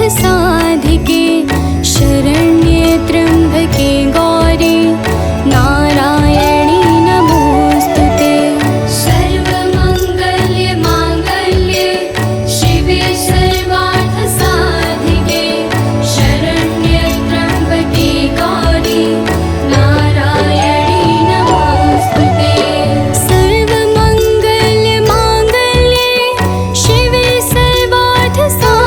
साधिके शरण्ये त्र्यम्बके गौरी नारायणी नमोस्तुते। सर्वमङ्गल्ये माङ्गल्ये शिवे सर्वार्थसाधिके शरण्ये त्र्यम्बके गौरी नारायणी नमोस्तुते। सर्वमङ्गल्ये माङ्गल्ये शिवे सर्वार्थसाधिके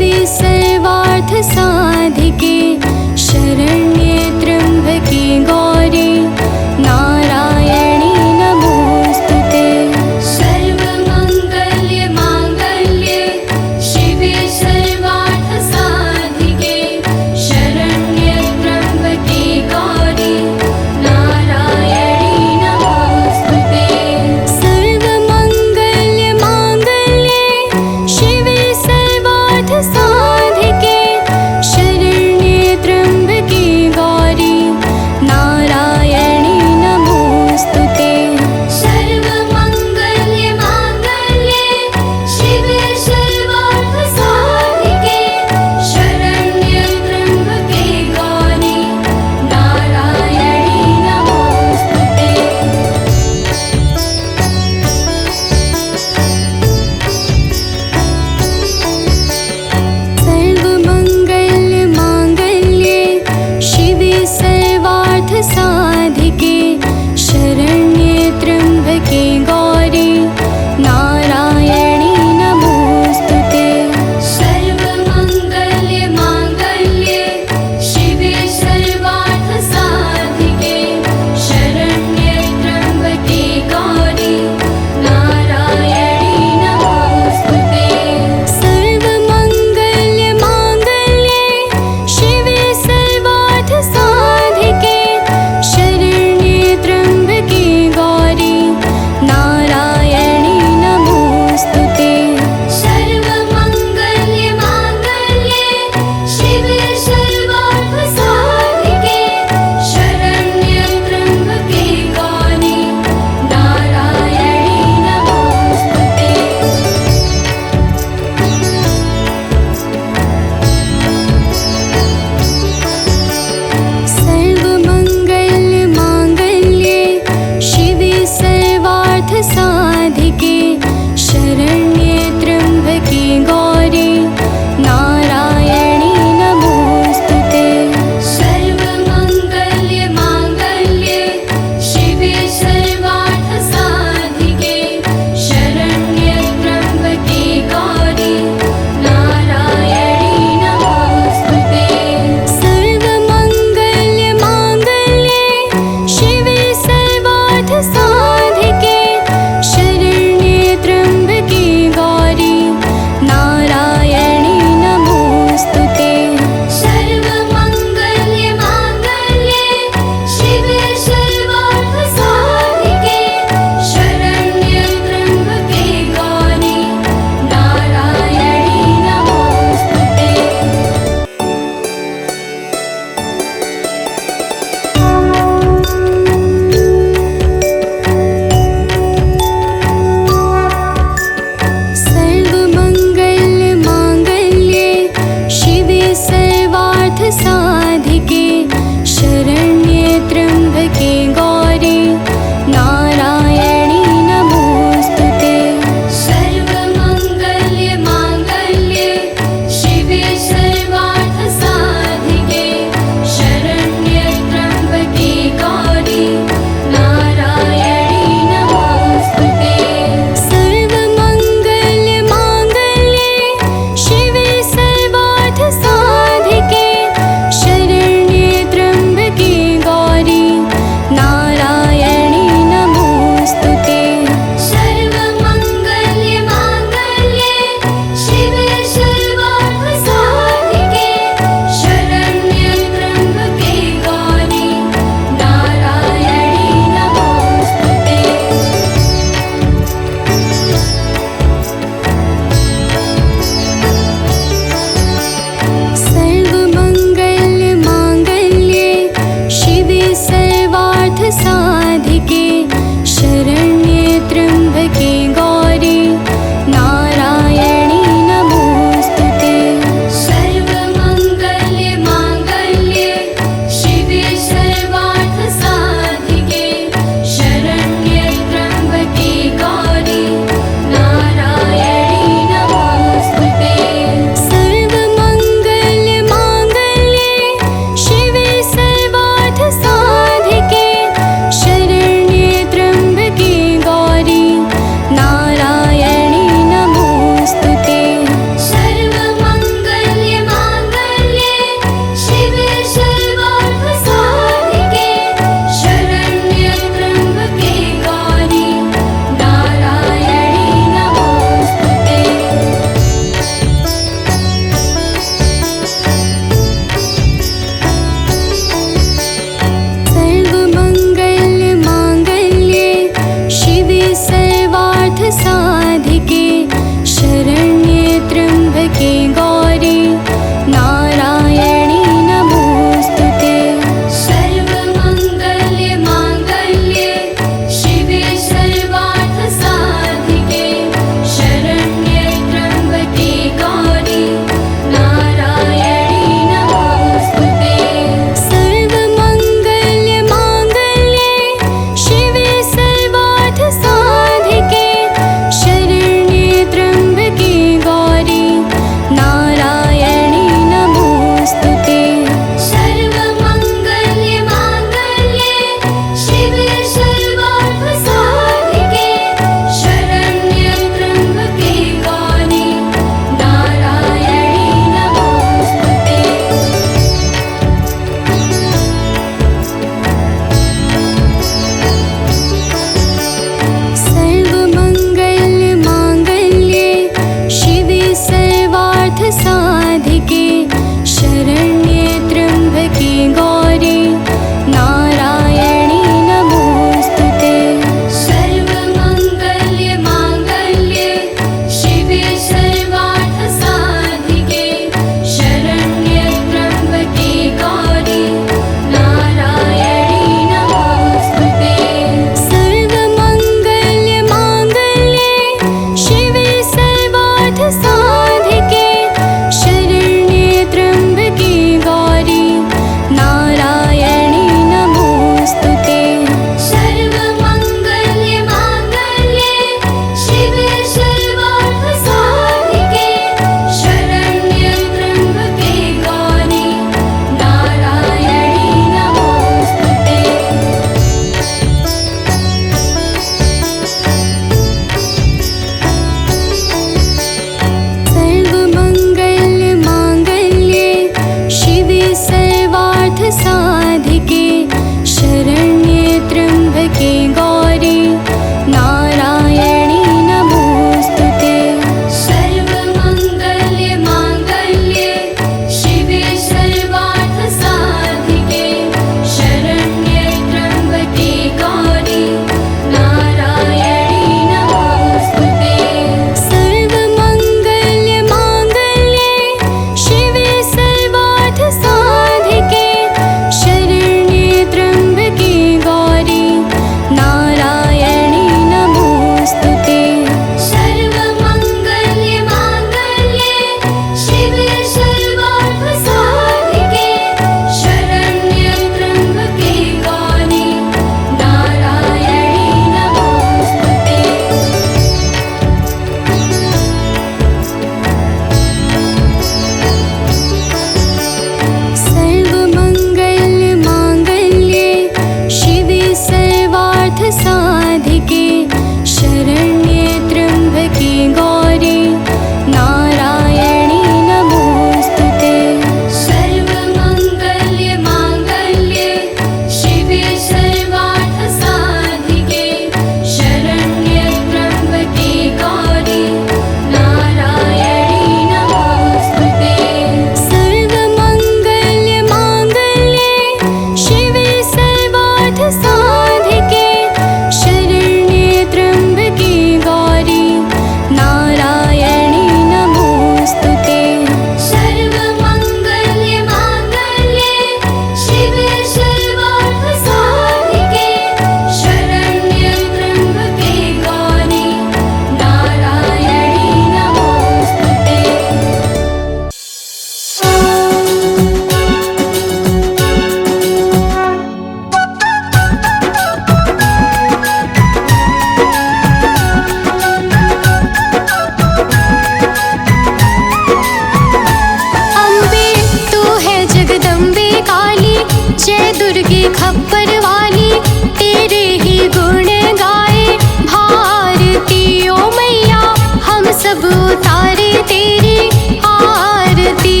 खप्पर वाली तेरे ही गुण गाए भारती। ओ मैया हम सब उतारे तेरी आरती।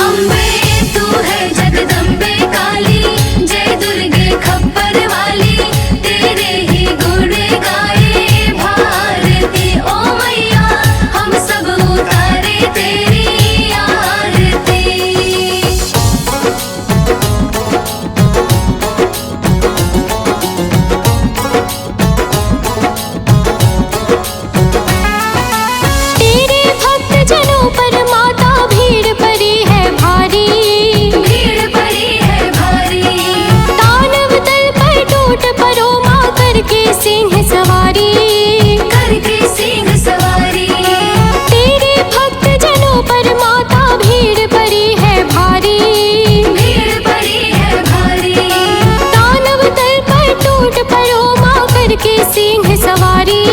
अम्बे तू है जगदम्बे काली, जय दुर्गे खप्पर वाली तेरे ही गुण गाए भारती। ओ मैया हम सब उतारे तेरी आरती। तेरे भक्त जनों पर माता भीड़ पड़ी है भारी, भीड़ पड़ी है भारी। दानव दल पर टूट पड़ो माँ करके सिंह सवारी, करके सिंह सवारी। तेरे भक्त जनों पर माता भीड़ पड़ी है भारी, भीड़ पड़ी है भारी। दानव दल पर टूट पड़ो माँ करके सिंह सवारी,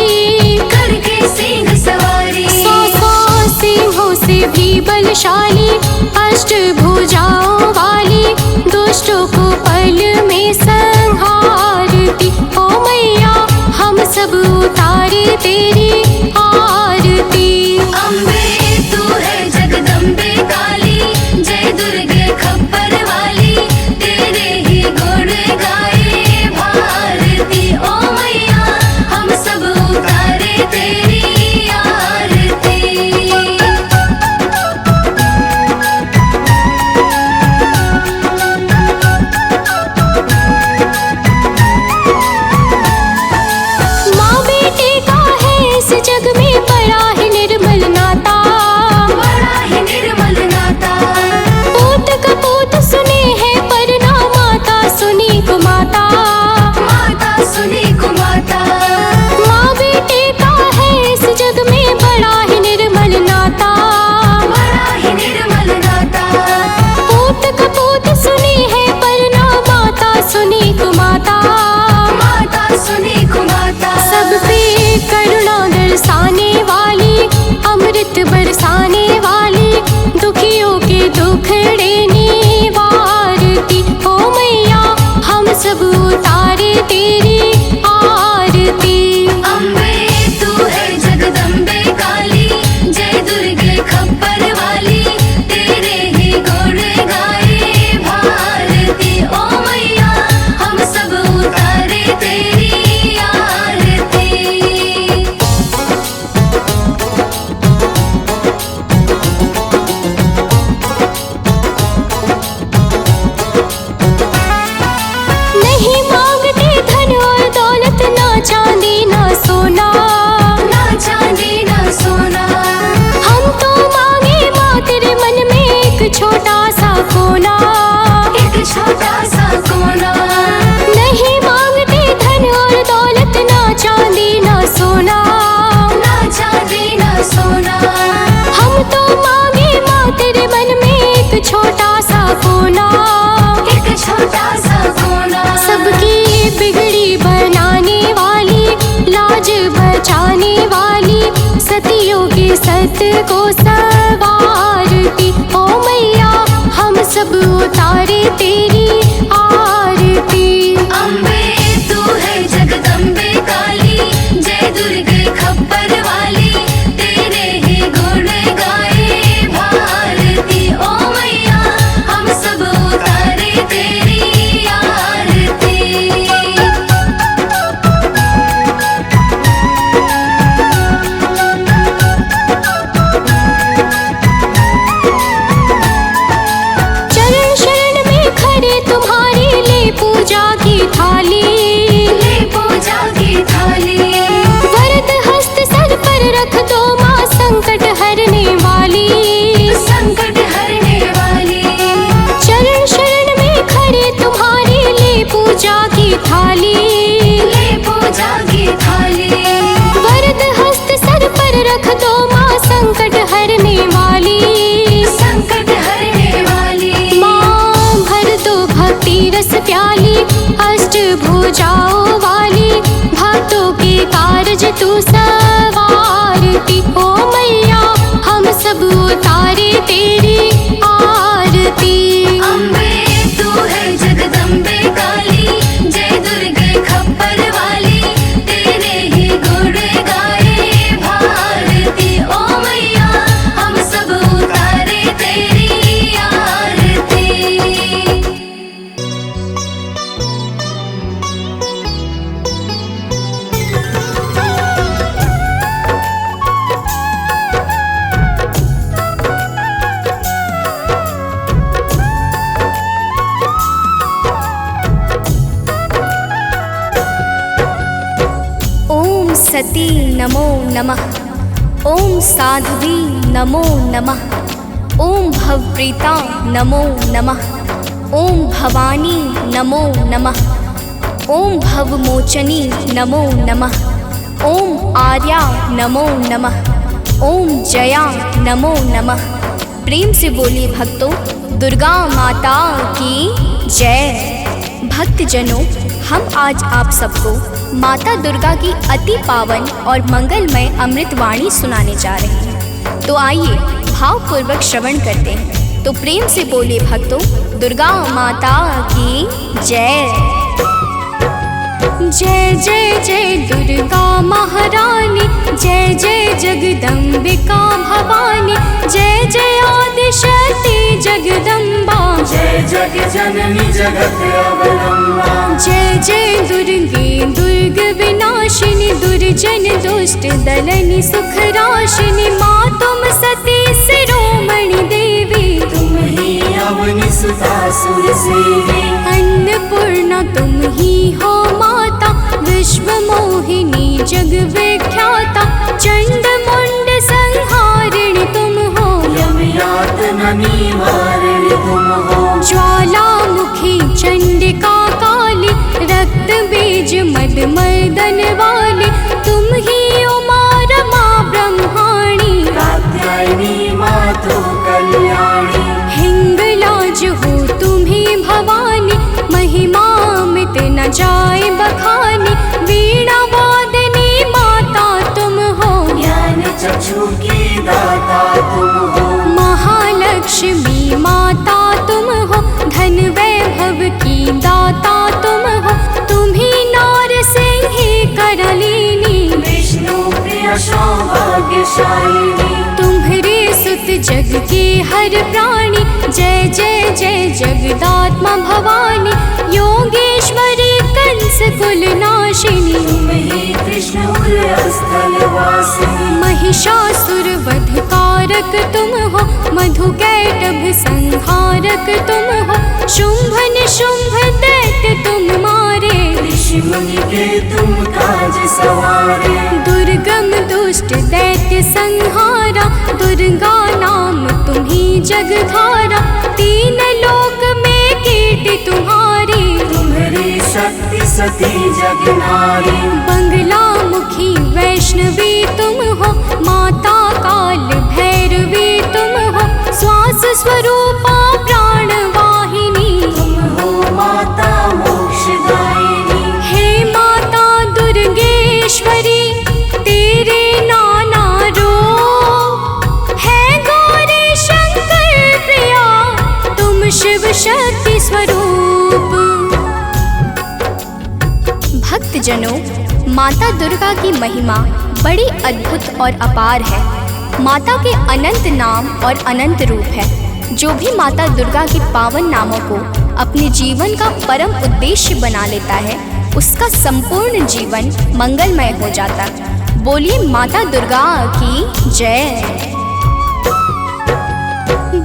करके सिंह सवारी। सौ सिंहों से भी बलशाली, अष्टभुजाओं वाली दुष्टों को पल में संहारती। ओ मैया हम सब उतारे तेरी आरती। अम्बे तू है जगदम्बे काली, जय दुर्गे खप्पर वाली तेरे ही गुण गाए भारती। ओ मैया हम सब उतारे तेरी आरती। माँ बेटे का है इस जग में बड़ा ही निर्मल नाता, बड़ा ही निर्मल नाता। पूत कपूत सुने हैं पर ना माता सुनी को माता, माता सुनी को माता। माँ बेटे का है इस जग में बड़ा ही निर्मल नाता, बड़ा ही निर्मल नाता। पूत कपूत सुने हैं पर ना माता सुनी को माता, माता सुनी को माता। सब पे करुणा दर्शाने वाली, अमृत बरसाने वाली, दुखियों के दुखड़े निवारती। ओ मैया हम सब उतारे तेरी आरती। अम्बे तू है जगदम्बे काली, जय दुर्गे खप्पर वाली तेरे ही गुण गाए भारती। ओ मैया हम सब उतारे तेरी आरती। नहीं मांगते धन और दौलत, ना चांदी ना सोना, ना चांदी ना सोना। हम तो मांगे माँ तेरे मन में एक छोटा सा कोना, एक छोटा सा कोना। नहीं मांगते धन और दौलत, ना चांदी ना सोना, ना चांदी ना सोना। हम तो मांगे माँ तेरे मन में एक छोटा सा कोना, एक छोटा सा कोना। सबकी बिगड़ी बनाने वाली, लाज बचाने वाली, सतियों के सत को सवारती। ओ मैया हम सब उतारे तेरी आरती। अम्बे तू है जगदम्बे काली, जय दुर्गे खप्पर वाली तेरे ही गुण गाए भारती। ओ मैया हम सब उतारे तेरी आरती। चरण शरण में खड़े तुम्हारी ले पूजा की थाली, ले पूजा की थाली। वरद हस्त सर पर रख दो माँ संकट हरने वाली, संकट हरने वाली। चरण शरण में खड़े तुम्हारी ले पूजा की थाली, ले पूजा की थाली। वरद हस्त सर पर रख दो माँ संकट हरने वाली, संकट हरने वाली। माँ भर दो भक्ति रस प्याली, अष्टभुजाओं वाली भक्तों के कारज तू सवारती। ओ मैया हम सब उतारे तेरी आरती। अम्बे तू है जगदम्बे काली, सती नमो नमः। ओम साध्वी नमो नमः। ओम भवप्रीता नमो नमः। ओम भवानी नमो नमः। ओम भवमोचनी नमो नमः। ओम आर्या नमो नमः। ओम जया नमो नमः। प्रेम से बोलिए भक्तों, दुर्गा माता की जय। भक्तजनों, हम आज आप सबको माता दुर्गा की अति पावन और मंगलमय अमृतवाणी सुनाने जा रहे हैं। तो आइए भावपूर्वक श्रवण करते हैं। तो प्रेम से बोलिए भक्तों, दुर्गा माता की जय। जय जय जय दुर्गा महारानी, जय जय जगदम्बिका भवानी, जय जय आदिशक्ति जगदम्बा, जय जग जननी जगत अवलंबा। जय जय दुर्गे दुर्ग विनाशिनी, दुर्जन दुष्ट दलनी सुख राशिनी, माँ तुम सती शिरोमणि देवी, तुम ही अवनि सुता सुर सेवी। अन्नपूर्णा तुम ही हो माता, विश्व मोहिनी जग विख्याता, चंड मुंड संहारिणी तुम हो, यम यातना निवारिणी तुम हो। ज्वालामुखी चंडिका काली, रक्त बीज मद मर्दन वाली, तुम ही उमा रमा ब्रह्माणी, कात्यायनी मातु कल्याणी। हिंगलाज हो तुम्ही भवानी, महिमा मिट न जाए बखानी, वीणा वादनी माता तुम हो, ज्ञान चक्षु की दाता तुम हो। महालक्ष्मी माता तुम हो, धन वैभव की दाता तुम हो, तुम्ही नार सिंही करलिनी, विष्णु प्रिय सौभाग्यशालिनी। तुम्हारे सुत जग के हर प्राणी, जय जय जय जगदात्मा भवानी, योगेश्वरी कंस कुल नाशिनी, तुम ही कृष्ण स्थल वासिनी। महिषासुर वध कारक तुम हो, मधुकैटभ संहारक तुम हो, शुंभ निशुंभ दैत्य तुम मारे, ऋषि मुनि के तुम काज सवारे। दुर्गम दुष्ट दैत्य संहारा, दुर्गा नाम तुम्ही जगधारा, तीन लोक में कीर्ति तुम्हारी, तुम्हारी शक्ति सती जग नारी। बंगला मुखी वैष्णवी तुम हो, माता काल भैरवी तुम हो, श्वास स्वरूपा प्राण वाहिनी, तुम हो माता मोक्षदायिनी। हे माता दुर्गेश्वरी, तेरे नाना रूप है गौरी शंकर प्रिया, तुम शिव शक्ति स्वरूप। भक्तजनों, माता दुर्गा की महिमा बड़ी अद्भुत और अपार है। माता के अनंत नाम और अनंत रूप है। जो भी माता दुर्गा के पावन नामों को अपने जीवन का परम उद्देश्य बना लेता है, उसका संपूर्ण जीवन मंगलमय हो जाता। बोलिए माता दुर्गा की जय।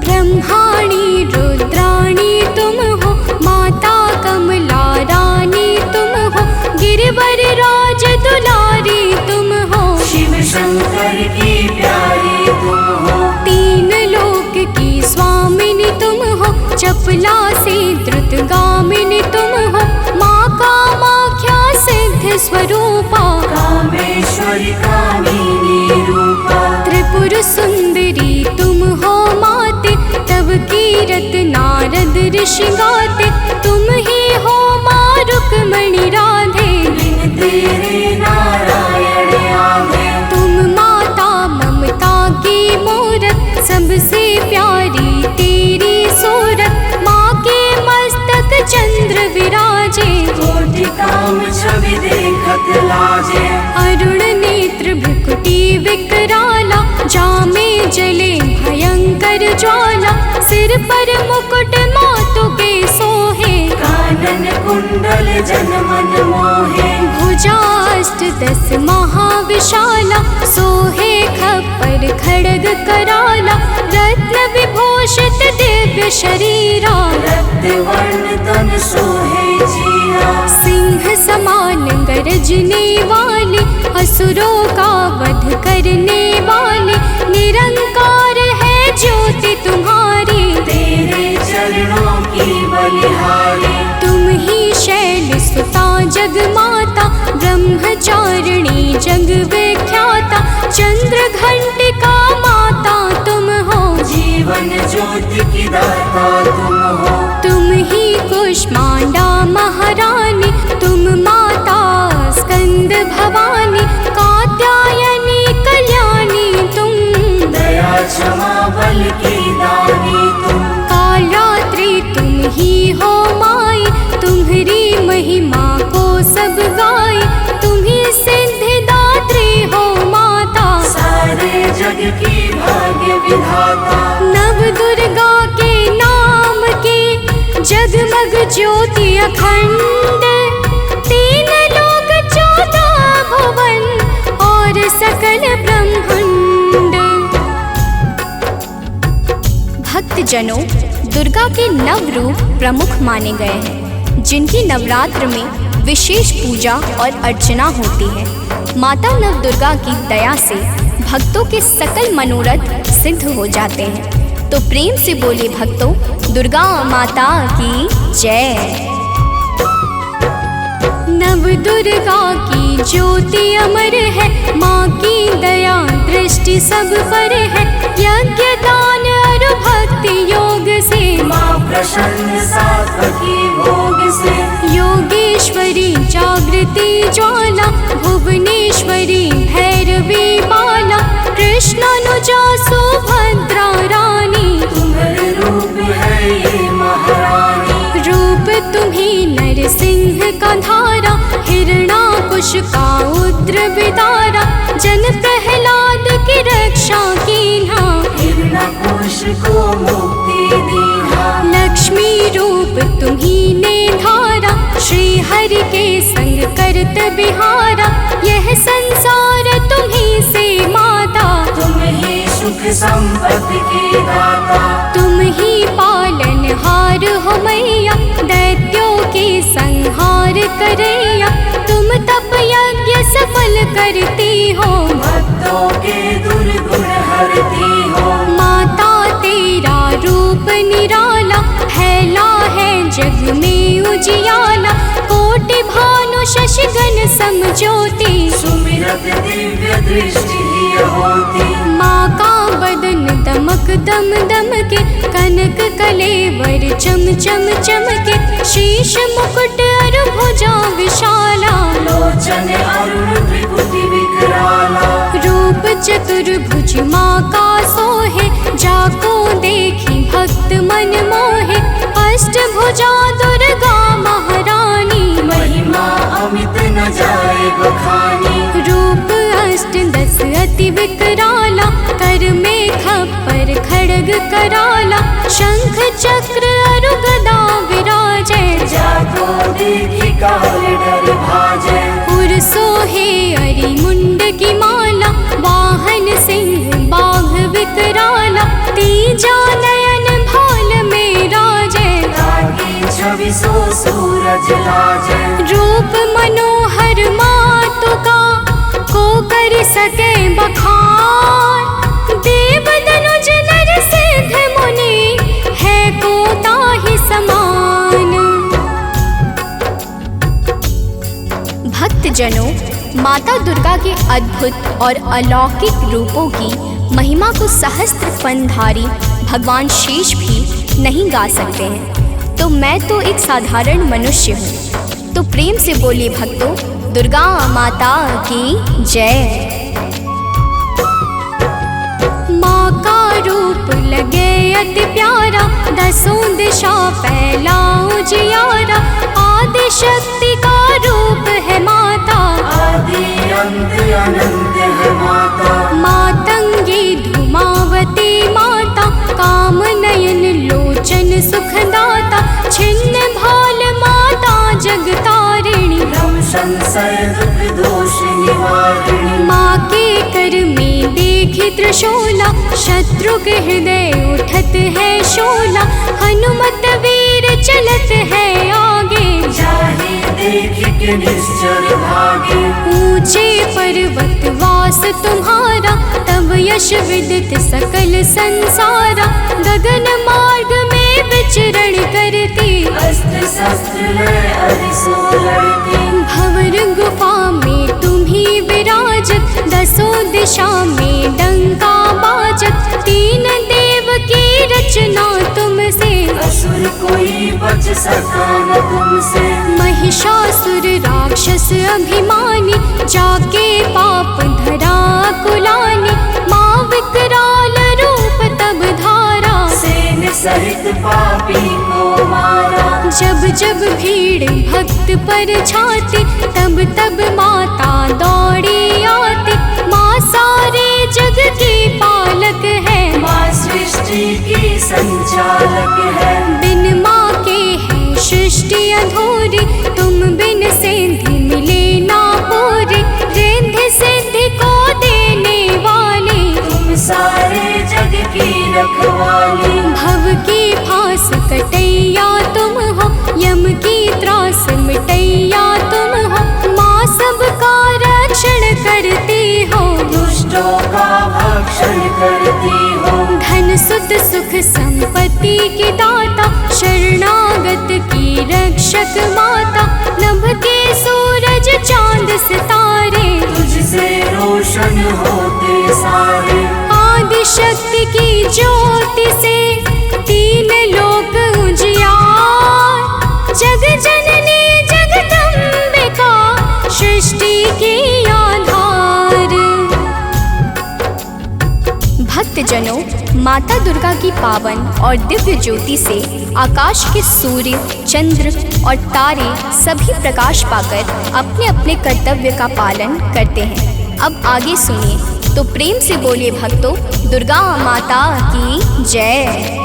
ब्रह्माणी रुद्राणी तुम हो, माता कमला रानी तुम हो, गिरिवर राज दुलारी तुम हो, शिव शंकर की प्यारी तुम हो। तीन लोक की स्वामिनी तुम हो, चपला से द्रुतगामिनी तुम हो, माँ कामाख्या सिद्ध स्वरूपा, कामेश्वरी कामिनी रूपा। त्रिपुर सुंदरी तुम हो माते, तब कीरत नारद ऋषि गाते, तुम ही हो माँ रुक्मणी राधे, बिन तेरे नारायण आगे। तुम माता ममता की मूरत, सबसे प्यारी तेरी सूरत, माँ के मस्तक चंद्र विराजे, कोटि काम छवि देखत लाजे। अरुण नेत्र भ्रुकुटी विकराला, जामे जले भयंकर ज्वाला, सिर पर मुकुट मातु के सोहे, कानन कुंडल जन मन मोहे। भुजाष्ट दस महाविशाला, सोहे खप्पर खड्ग कराला, रत्न विभूषित दिव्य शरीरा, रक्त वर्ण तन सोहे जीरा। सिंह समान गरजने वाली, असुर असुरों का वध करने वाले, निरंकार है ज्योति तुम्हारी। तेरे चरणों की बलिहारी, तुम ही शैल सुता जग माता, ब्रह्मचारिणी जग विख्याता, चंद्र घंटिका माता तुम हो। जीवन ज्योति की दाता तुम हो। तुम ही कुष्मांडा महारानी, तुम माता स्कंद भवानी, कात्यायनी कल्याणी तुम। दया क्षमा बल की दानी तुम। कालरात्रि तुम ही हो माई, तुम्हारी महिमा को सब गाए, तुम ही सिद्धिदात्री हो माता। सारे जग की भाग्य विधाता, नव दुर्गा के नाम की जगमग ज्योति अखंड, तीन लोक 14 भुवन और सकल ब्रह्मांड। भक्तजनों, दुर्गा के नव रूप प्रमुख माने गए हैं, जिनकी नवरात्र में विशेष पूजा और अर्चना होती है। माता नव दुर्गा की दया से भक्तों के सकल मनोरथ सिद्ध हो जाते हैं। तो प्रेम से बोले भक्तों, दुर्गा माता की जय। नव दुर्गा की ज्योति अमर है, माँ की दया दृष्टि सब पर है। यज्ञ दान और भक्ति योग से, माँ प्रसन्न सात्वकी भोग से। योगेश्वरी जागृति ज्वाला, भुवनेश्वरी भैरवी बाला, कृष्णानुजा सुभद्रा रानी। तुम्हारे रूप है ये महारानी, रूप तुम्ही नरसिंह का धारा, हिरणाकुश का उग्र विदारा, जन प्रहलाद की रक्षा कीन्हा। हिरण्यकुश को मुक्ति दीन्हा। लक्ष्मी रूप तुम्ही ने धारा, श्री हरि के संग करत बिहारा। यह संसार तुम्ही से माता, तुम ही सुख संपत्ति के दाता। तुम ही पालनहार हो मैया, दैत्यों के संहार करैया। तुम तप यज्ञ सफल करती हो, भक्तों के दुर्गुण हरती हो। माता तेरा रूप निराला, फैला है जग में उजियाला। कोटि भानु शशिगण समज्योति, सुमिरत दिव्य दृष्टि ही होती। माँ का बदन दमक दम दम के, कनक कलेवर चम चम चमके। शीश मुकुट और भुजा विशाला, लोचन अरुण त्रिपुटी विकराला। रूप चतुर्भुज माँ का सोहे, जाको देखी भक्त मन मोहे। अष्टभुजा दुर्गा महारानी, महिमा अमित न जाए बखानी। रूप अष्ट 10 अति विकराला, कर में खप्पर खड्ग कराला। शंख चक्र और गदा विराजे, जाको देखी काल डर भाजे। उर सोहे अरि मुंड की माला, वाहन सिंह बाघ विकराला। तीजा नयन भाल में राजे, ताकि 24 सूरज लाजे। रूप मनोहर मातु का, को कर सके बखान। देव दनुज नर सिद्ध मुनि, है को ताहि समान। भक्तजनों, माता दुर्गा के अद्भुत और अलौकिक रूपों की महिमा को सहस्त्र फनधारी भगवान शेष भी नहीं गा सकते हैं। तो मैं तो एक साधारण मनुष्य हूँ। तो प्रेम से बोलिए भक्तों, दुर्गा माता की जय। माँ का रूप लगे अति प्यारा, 10 दिशा फैला उजियारा। आदि शक्ति का रूप है माता, आदि अंत अनंत है माता। मातंगी धुमावती माता, काम नयन लोचन सुखदाता। छिन्न भाल माता जगतारिणी, भ्रम संशय दुख दोष निवारिणी। माँ के कर में देखी त्रिशूला, शत्रु के हृदय उठत है शोला। हनुमत वीर चलत है आगे, चाहे देखी के निश्चर भागे। ऊंचे पर्वत वास तुम्हारा, तब यश विदित सकल संसारा। गगन मार्ग में विचरण करती, अस्त्र शस्त्र लय अरिसो लड़ती। भंवर गुफा में तुम्ही विराजत, दसों दिशा में डंका बाजत। तीन देव की रचना तुमसे, असुर कोई बच सका न तुमसे। महिषासुर राक्षस अभिमानी, जाके पाप धरा कुलानी। माँ विकराल रूप तब धारा, सेन सहित पापी को मारा। जब जब भीड़ भक्त पर छाती, तब तब माता दौड़ी आती। माँ सारे जग की पालक है, माँ सृष्टि की संचालक है। बिन माँ के है सृष्टि अधूरी, तुम बिन सिद्धि मिले ना पूरी। रिद्धि सिद्धि को देने वाली, तुम सारे जग की रखवाली। भव की फांस कटैया तुम हो, यम की त्रास मिटैया तुम हो। माँ सबका रक्षण करती हो, दुष्टों का भक्षण करती हो। धन सुत सुख संपत्ति की दाता, शरणागत की रक्षक माता। नभ के सूरज चांद सितारे, तुझसे रोशन होते सारे। आदि शक्ति की ज्योति से तीन लोक उजियार। जग जननी जगदम्बिका, सृष्टि की आधार। भक्तजनों, माता दुर्गा की पावन और दिव्य ज्योति से आकाश के सूर्य, चंद्र और तारे सभी प्रकाश पाकर अपने अपने कर्तव्य का पालन करते हैं। अब आगे सुनिए, तो प्रेम से बोलिए भक्तों, दुर्गा माता की जय।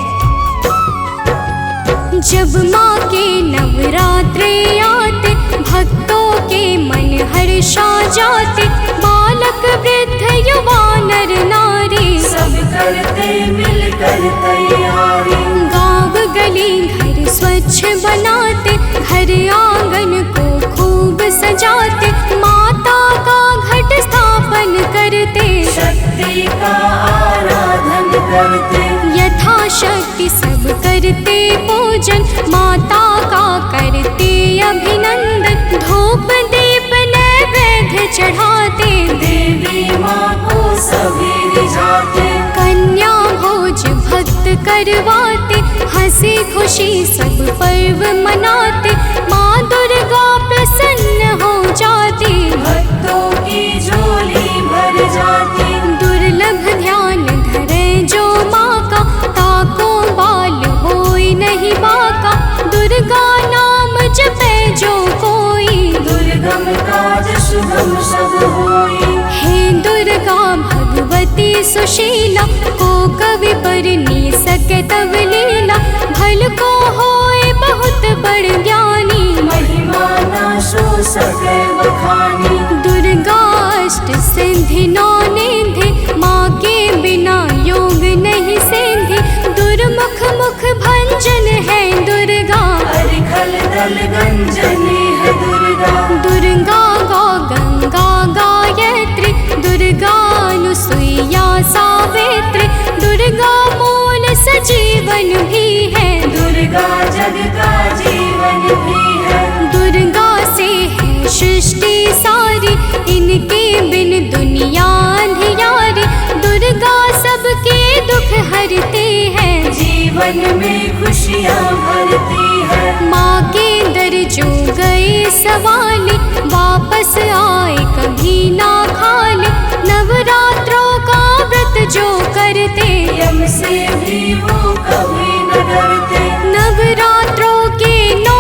जब माँ के नवरात्रे आते, भक्तों के मन हर्षा जाते। बालक वृद्ध युवा नर नारी, सब करते मिलकर तैयारी। गाँव गली घर स्वच्छ बनाते, घर आंगन को खूब सजाते। माता का घट स्थापन करते, शक्ति का आराधन करते। यथाशक्ति सब करते पूजन, माता का करते अभिनंदन। धूप दीप नैवेद्य चढ़ाते, देवी माँ को सभी रिझाते। कन्या भोज भक्त करवाते, हंसी खुशी सब पर्व मनाते। माँ दुर्गा प्रसन्न हो जाती, भक्तों की झोली भर जाती। दुर्लभ ध्यान धरे जो माँ का, ताको बाल होई नहीं बाका। दुर्गा नाम जपे जो कोई, दुर्गम काज शुभम सब होई। हे दुर्गा भगवती सुशीला, को कवि बरनी सके तब लीला। भल को होए बहुत बड़ ज्ञानी, महिमा न सो सके बखानी। दुर्गा अष्ट सिद्धि नौ निधि, माँ के बिना योग नहीं सिद्धि। दुर्मुख मुख भंजन है दुर्गा, अरिखल दल गंजनी है दुर्गा। दुर्गा गौ गंगा गायत्री, दुर्गा अनुसुईया सावित्री। दुर्गा मूल सजीवन भी है, दुर्गा जग का जीवन भी है। दुर्गा से है सृष्टि सारी, इनके बिन दुनिया अंधियारी। दुर्गा सबके दुख हरती है, जीवन में खुशियाँ भरती है। माँ के दर जो गए सवाली, वापस आए कभी ना खाली। नवरात्रों का व्रत जो करते, यम से भी वो कभी न डरते। नवरात्रों के 9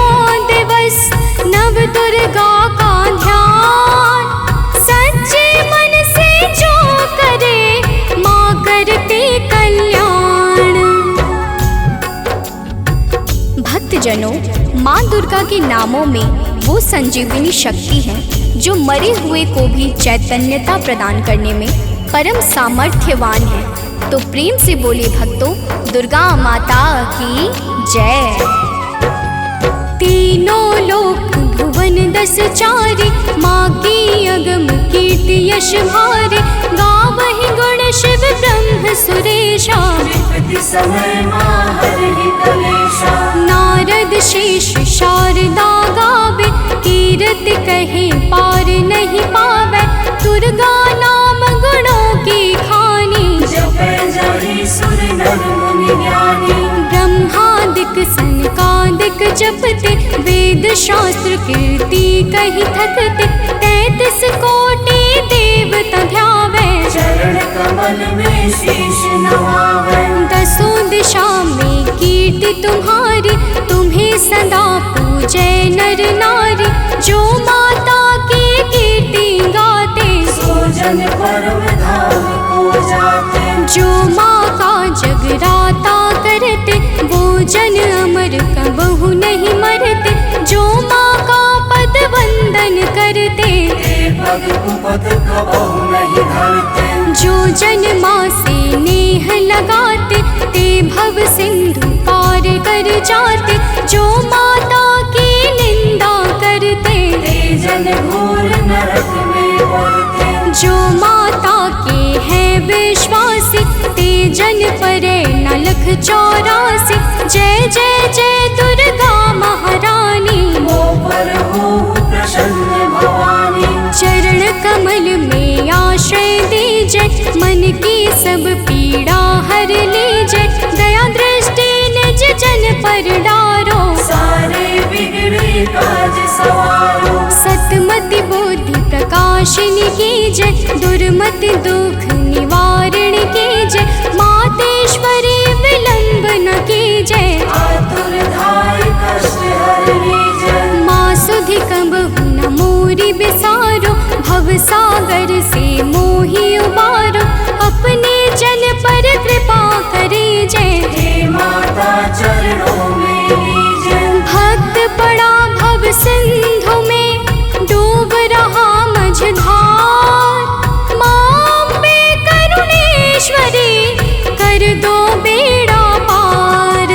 दिवस, नव दुर्गा का ध्यान। सच्चे मन से जो करे, माँ करते कल्याण। भक्तजनों, माँ दुर्गा के नामों में वो संजीवनी शक्ति है, जो मरे हुए को भी चैतन्यता प्रदान करने में परम सामर्थ्यवान है। तो प्रेम से बोलिए भक्तों, दुर्गा माता की जय। तीनों लोक भुवन बस चारी, माँ की अगम कीर्ति यश भारे, गावहि गुण शिव ब्रह्म सुरेशा। विपत्ति समय माँ हरहि कलेशा, नारद शेष शारदा गावे, कीरति कहे पार नहीं पावे, दुर्गा नाम गुणों की खानी। जपै जाहि सुर नर मुनि ज्ञानी, ब्रह्मादिक सनकादिक जपते, वेद शास्त्र कीर्ति कही थकते, 33 कोटि देवता ध्यावे, चरण कमल में शीश नवावे। दसों दिशा में कीर्ति तुम्हारी, तुम्हें सदा पूजे नर नारी। जो माता की कीर्ति गाते, सो जन परम धाम को जाते। जो माँ का जगराता करते, वो जन अमर कबहु नहीं मरते। जो माँ का पद वंदन करते, ते पग कुपथ कबहु नहीं धरते। जो जन माँ से नेह लगाते, ते भव सिंधु पार कर जाते। जो माता की निंदा करते, ते जन घोर नरक में पड़ते। जो माता के हैं विश्वासी, ते जन परे न लख 84। जय जय जय दुर्गा महारानी, मो पर हो प्रसन्न भवानी। चरण कमल में आश्रय दीजे, मन की सब पीड़ा हर लीजे। दया दृष्टि निज जन पर डारो, सारे बिगड़े काज सवारो। सतमति बुद्धि प्रकाशिनी की जय, दुर्मति दुख निवारण की जय। मातेश्वरी विलंब न की जय, आतुर धाय कष्ट हरनी जय। माँ सुधि कबहु न मोरी बिसारो, भव सागर से मोहि उबारो। अपने जन पर कृपा करी जय, हे माता चरणों में लीजे। भक्त पड़ा भव सिंधु में, डूब रहा मझधार। माँ अम्बे करुणेश्वरी, कर दो बेड़ा पार।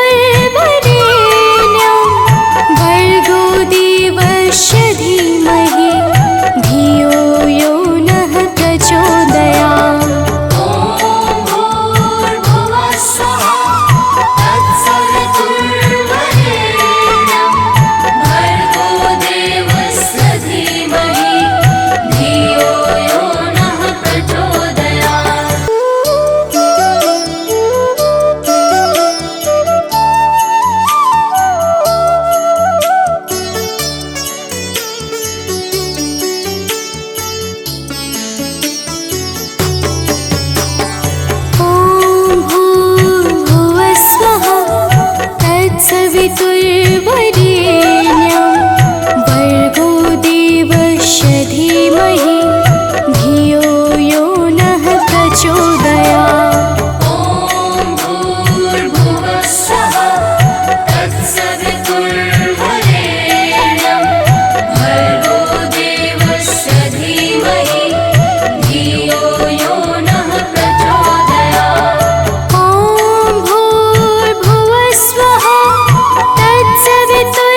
तत्सवितुर्वरेण्यं भर्गो देवस्य धीमहि धियो यो नः प्रचोदयात्। ॐ भूर्भुवः स्वः तत्सवितुर्वरेण्यं भर्गो देवस्य धीमहि धियो यो नः प्रचोदयात्। ॐ भूर्भुवः स्वः तत्सवितुर्वरेण्यं भर्गो देवस्य धीमहि धियो यो नः प्रचोदयात्। ॐ भूर्भुवः स्वः तत्सवितुर्वरेण्यं भर्गो देवस्य धीमहि धियो यो नः प्रचोदयात्। ॐ भूर्भुवः स्वः तत्सवितुर्वरेण्यं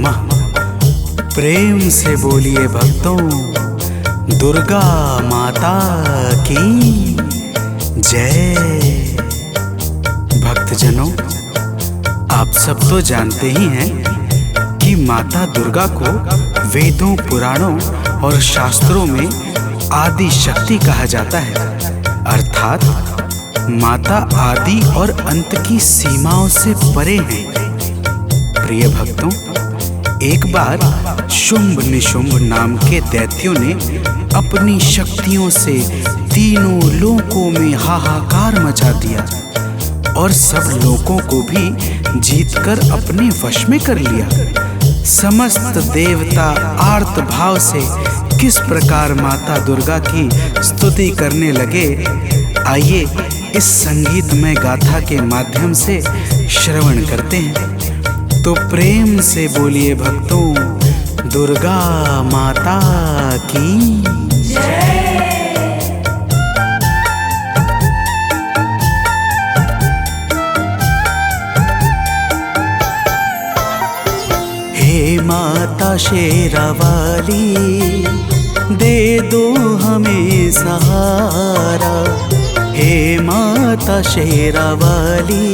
नमः। प्रेम से बोलिए भक्तों, दुर्गा माता की जय। भक्तजनों, आप सब तो जानते ही हैं कि माता दुर्गा को वेदों, पुराणों और शास्त्रों में आदि शक्ति कहा जाता है, अर्थात माता आदि और अंत की सीमाओं से परे हैं। प्रिय भक्तों, एक बार शुंभ निशुंभ नाम के दैत्यों ने अपनी शक्तियों से तीनों लोकों में हाहाकार मचा दिया और सब लोगों को भी जीतकर अपने वश में कर लिया। समस्त देवता आर्त भाव से किस प्रकार माता दुर्गा की स्तुति करने लगे, आइए इस संगीतमय गाथा के माध्यम से श्रवण करते हैं। तो प्रेम से बोलिए भक्तों, दुर्गा माता की जय। हे माता शेरावाली, दे दो हमें सहारा। हे माता शेरावाली,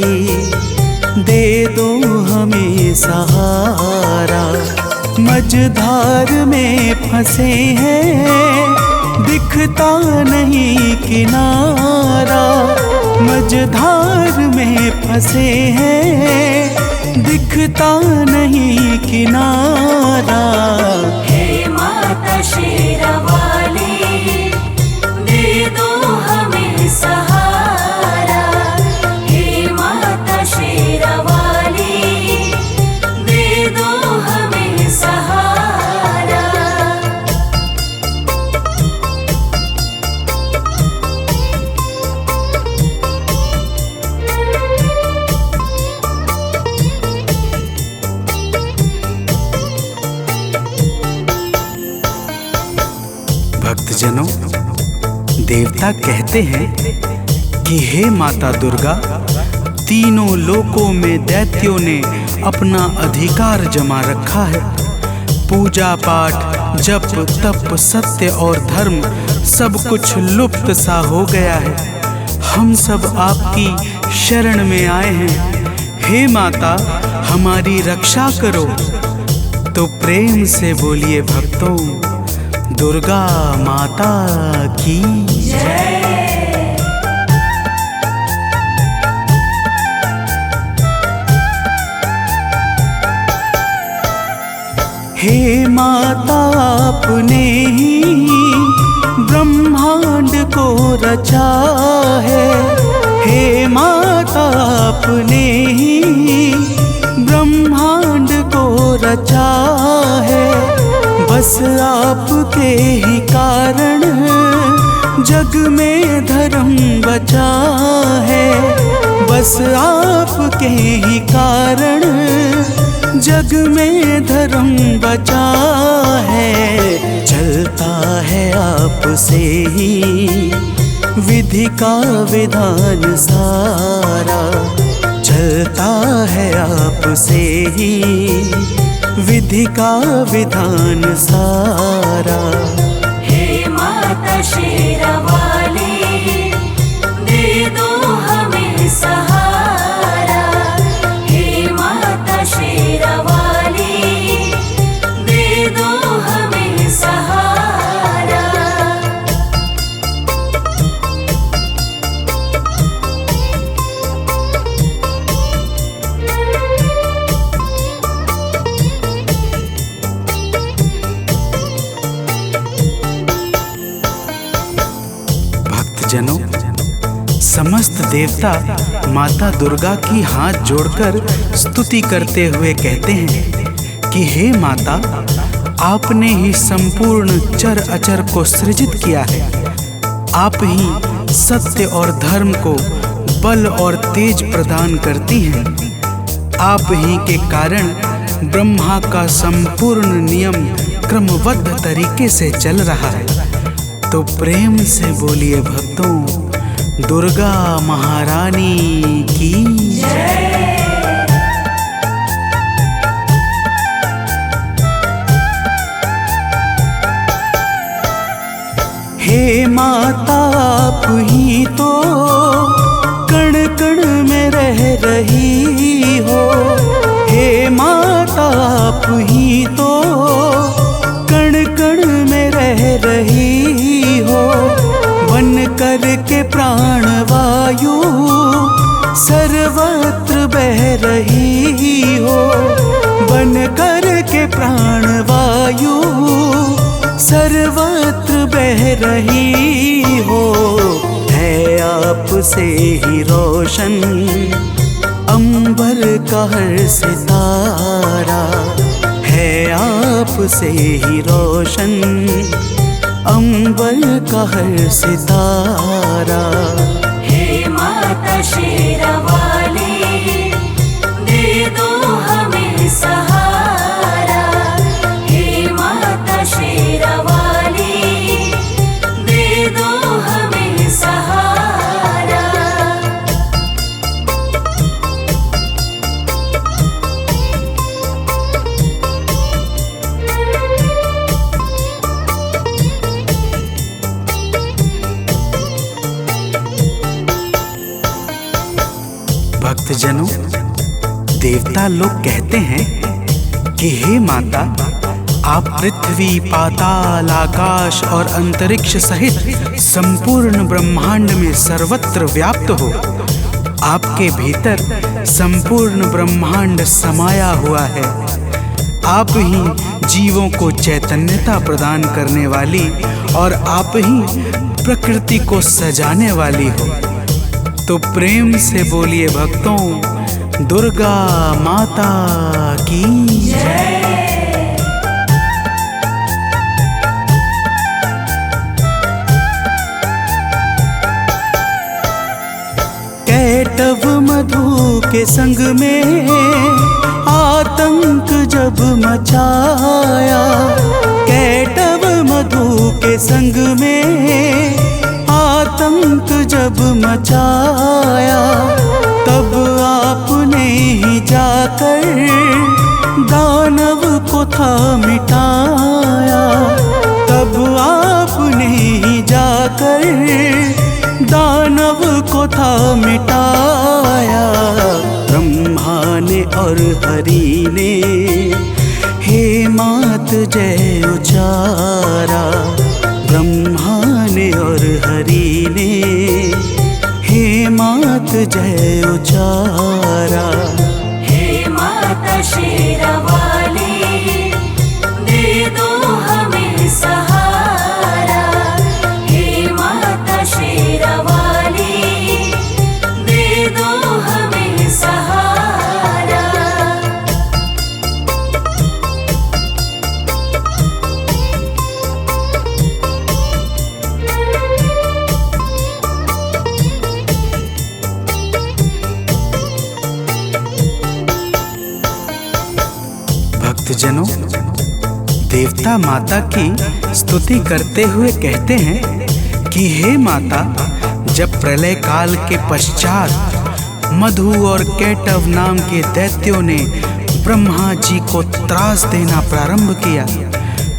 दे दो हमें सहारा। मझधार में फंसे हैं, दिखता नहीं किनारा। मझधार में फंसे हैं, दिखता नहीं किनारा। हे माता शेरावाली, दे दो हमें सहारा। हे माता शेरावाली, दे दो हमें सहारा। भक्तजनों, देवता कहते हैं कि हे माता दुर्गा, तीनों लोकों में दैत्यों ने अपना अधिकार जमा रखा है। पूजा पाठ, जप तप, सत्य और धर्म सब कुछ लुप्त सा हो गया है। हम सब आपकी शरण में आए हैं। हे माता, हमारी रक्षा करो। तो प्रेम से बोलिए भक्तों, दुर्गा माता की जय। हे माता, आपने ही ब्रह्मांड को रचा है। हे माता, आपने ही ब्रह्मांड को रचा है। बस आपके ही कारण जग में धर्म बचा है। बस आपके ही कारण जग में धर्म बचा है। चलता है आपसे ही विधि का विधान सारा। चलता है आपसे ही विधि का विधान सारा। हे माता शेरावाली, दे दो हमें सहारा। हे माता शेरावाली, दे दो हमें सहारा। भक्तजनों, समस्त देवता माता दुर्गा की हाथ जोड़कर स्तुति करते हुए कहते हैं कि हे माता, आपने ही संपूर्ण चर अचर को सृजित किया है। आप ही सत्य और धर्म को बल और तेज प्रदान करती हैं। आप ही के कारण ब्रह्मा का संपूर्ण नियम क्रमबद्ध तरीके से चल रहा है। तो प्रेम से बोलिए भक्तों, दुर्गा महारानी की जय। ही तो कण कण में रह रही हो, बन कर के प्राण वायु सर्वत्र बह रही हो, बन कर के प्राण वायु सर्वत्र बह रही हो। है आपसे ही रोशन अंबर का हर सितारा, है आपसे ही रोशन अंबर का हर सितारा। हे माता शेरावाली, दे दो हमें सहारा। हे माता शेरावाली, दे दो हमें सहारा। भक्तजनों, देवता लोग कहते हैं कि हे माता, आप पृथ्वी, पाताल, आकाश और अंतरिक्ष सहित संपूर्ण ब्रह्मांड में सर्वत्र व्याप्त हो। आपके भीतर संपूर्ण ब्रह्मांड समाया हुआ है। आप ही जीवों को चैतन्यता प्रदान करने वाली और आप ही प्रकृति को सजाने वाली हो। तो प्रेम से बोलिए भक्तों, दुर्गा माता की जय। कैटव मधु के संग में आतंक जब मचाया, कैटव मधु के संग में आतंक जब मचाया, तब आपने ही जाकर दानव को था मिटाया, तब आपने ही जाकर दानव को था मिटाया। ब्रह्मा ने और हरि ने हे मात जय उचारा, ब्रह्मा ने और हरि ने हे मात जय उचारा। हे माता शेरावाली, दे दो हमें सहारा। हे माता शेरावाली, दे दो हमें सहारा। भक्तजनों, देवता माता की स्तुति करते हुए कहते हैं कि हे माता, जब प्रलय काल के पश्चात मधु और कैटव नाम के दैत्यों ने ब्रह्मा जी को त्रास देना प्रारंभ किया,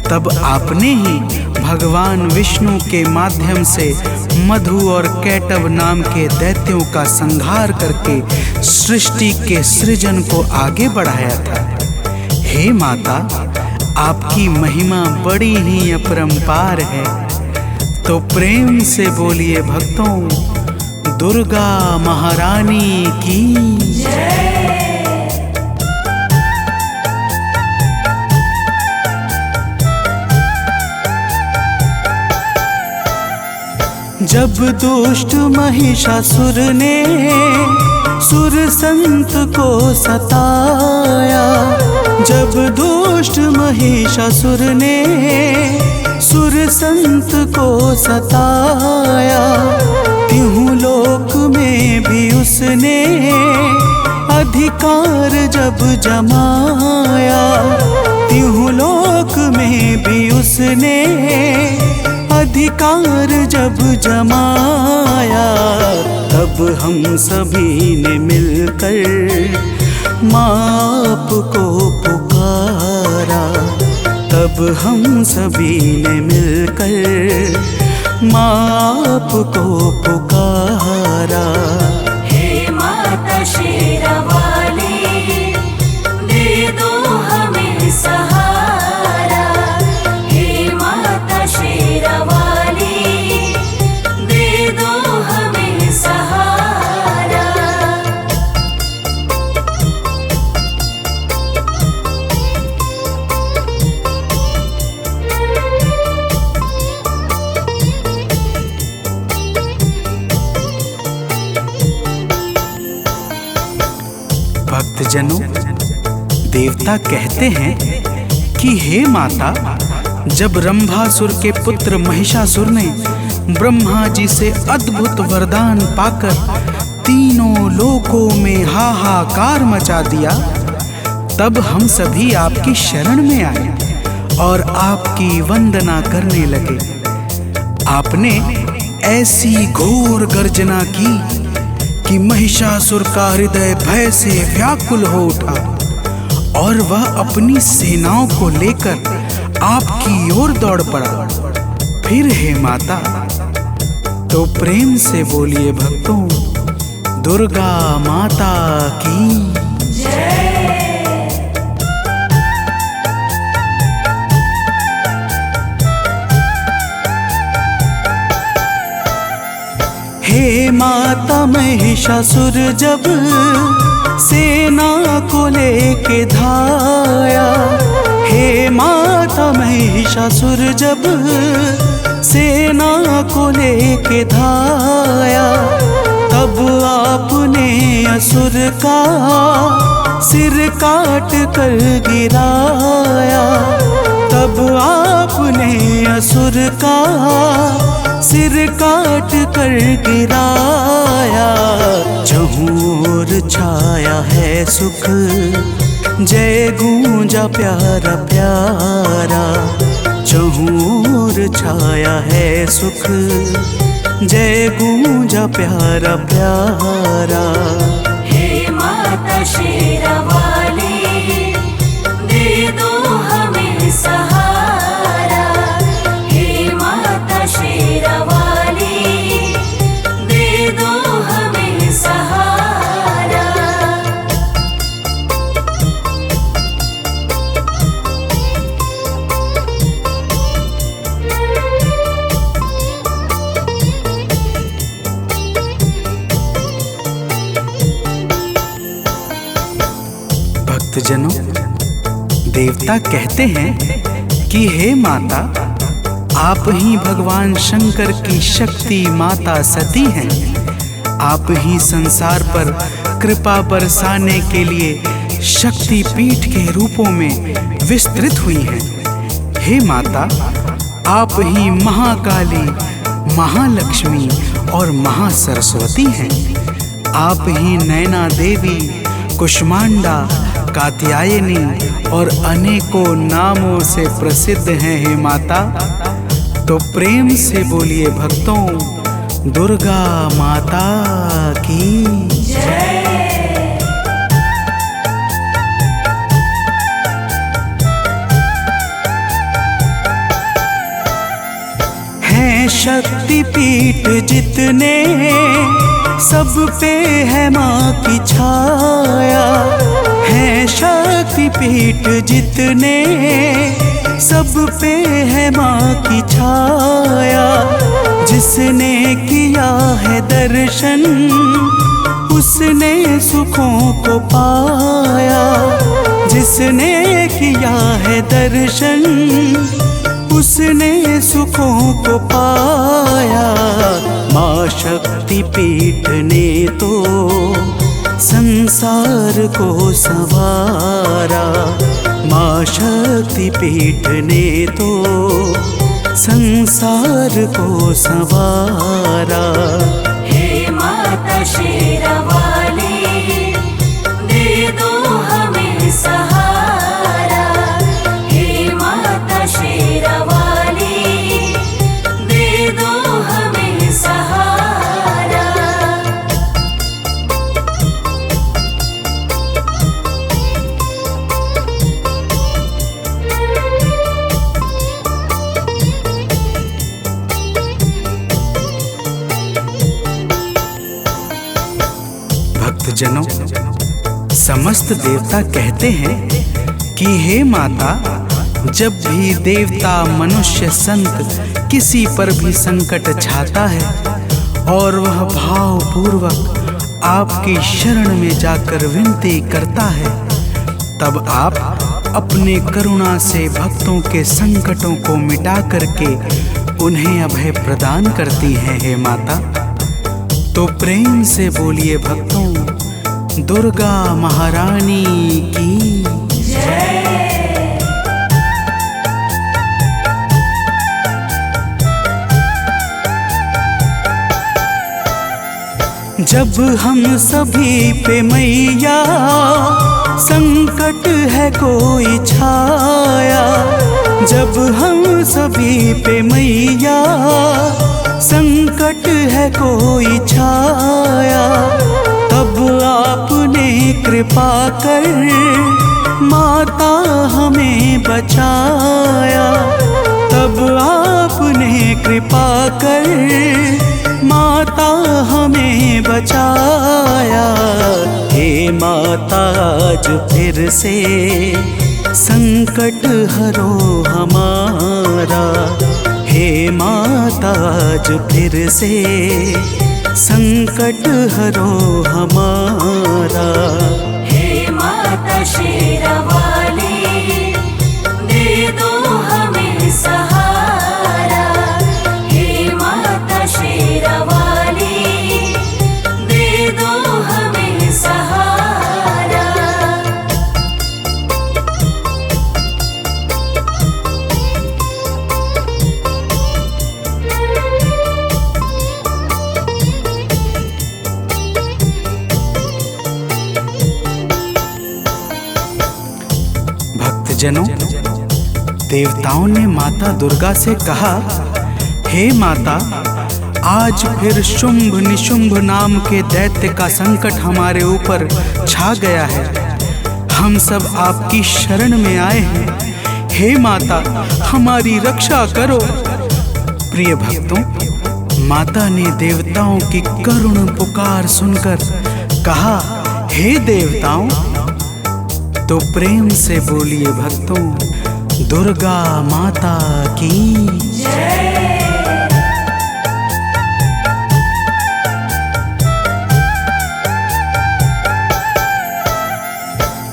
तब आपने ही भगवान विष्णु के माध्यम से मधु और कैटव नाम के दैत्यों का संहार करके सृष्टि के सृजन को आगे बढ़ाया था। हे माता, आपकी महिमा बड़ी ही अपरंपार है। तो प्रेम से बोलिए भक्तों, दुर्गा महारानी की जय। जब दुष्ट महिषासुर ने सुर संत को सताया, जब दुष्ट महिषासुर ने सुर संत को सताया, तिहु लोक में भी उसने अधिकार जब जमाया, तिहु लोक में भी उसने अधिकार जब जमाया, तब हम सभी ने मिलकर माँ को पुकारा, तब हम सभी ने मिलकर माँ को पुकारा। हे माता शेरावाली, दे दो हमें भक्तजनों, देवता कहते हैं कि हे माता, जब रंभासुर के पुत्र महिषासुर ने ब्रह्मा जी से अद्भुत वरदान पाकर तीनों लोकों में हाहाकार मचा दिया, तब हम सभी आपकी शरण में आए और आपकी वंदना करने लगे। आपने ऐसी घोर गर्जना की कि महिषासुर का हृदय भय से व्याकुल हो उठा और वह अपनी सेनाओं को लेकर आपकी ओर दौड़ पड़ा। फिर हे माता, तो प्रेम से बोलिए भक्तों, दुर्गा माता की हे माता, महिषासुर जब सेना को लेके धाया, हे माता, महिषासुर जब सेना को लेके धाया, तब आपने असुर का सिर काट कर गिराया, तब आपने असुर का सिर काट कर गिराया। चहुर छाया है सुख, जय गूंजा प्यारा प्यारा, चहुर छाया है सुख, जय गूंजा प्यारा प्यारा। हे माता शेरावाली, दे दो हमें सहारा, हे माता शेरावाली, दे दो हमें सहारा। भक्तजनों, देवता कहते हैं कि हे माता, आप ही भगवान शंकर की शक्ति माता सती हैं। आप ही संसार पर कृपा बरसाने के लिए शक्ति पीठ के रूपों में विस्तृत हुई हैं। हे माता, आप ही महाकाली, महालक्ष्मी और महासरस्वती हैं। आप ही नैना देवी, कुष्मांडा, कात्यायनी और अनेकों नामों से प्रसिद्ध हैं हे माता। तो प्रेम से बोलिए भक्तों, दुर्गा माता की जय। हैं शक्ति पीठ जितने, सब पे है माँ की छाया, हैं शक्ति पीठ जितने, सब पे है माँ की छाया। जिसने किया है दर्शन, उसने सुखों को पाया, जिसने किया है दर्शन, उसने सुखों को पाया। माँ शक्ति पीठ ने तो संसार को संवारा, माँ शक्ति पीठ ने तो संसार को संवारा। हे माता शेरावाली, दे दो हमें सहारा, हे माता शेरावाली, दे दो हमें सहारा। भक्तजनों, समस्त देवता कहते हैं कि हे माता, जब भी देवता, मनुष्य, संत किसी पर भी संकट छाता है और वह भावपूर्वक आपकी शरण में जाकर विनती करता है, तब आप अपने करुणा से भक्तों के संकटों को मिटा करके उन्हें अभय प्रदान करती हैं हे माता। तो प्रेम से बोलिए भक्तों, दुर्गा महारानी की जय। जब हम सभी पे मैया संकट है कोई छाया, जब हम सभी पे मैया संकट है कोई छाया, तब आपने कृपा कर माता हमें बचाया, तब आपने कृपा कर माता हमें बचाया। हे माता आज फिर से संकट हरो हमारा, हे माता आज फिर से संकट हरो हमारा। हे माता शेरावाली दे दो हमें सहारा, हे माता शेरावाली दे दो हमें सहारा। भक्तजनों, देवताओं ने माता दुर्गा से कहा, हे माता, आज फिर शुंभ निशुंभ नाम के दैत्य का संकट हमारे ऊपर छा गया है। हम सब आपकी शरण में आए हैं। हे माता, हमारी रक्षा करो। प्रिय भक्तों, माता ने देवताओं की करुण पुकार सुनकर कहा, हे देवताओं, तो प्रेम से बोलिए भक्तों, दुर्गा माता की जय।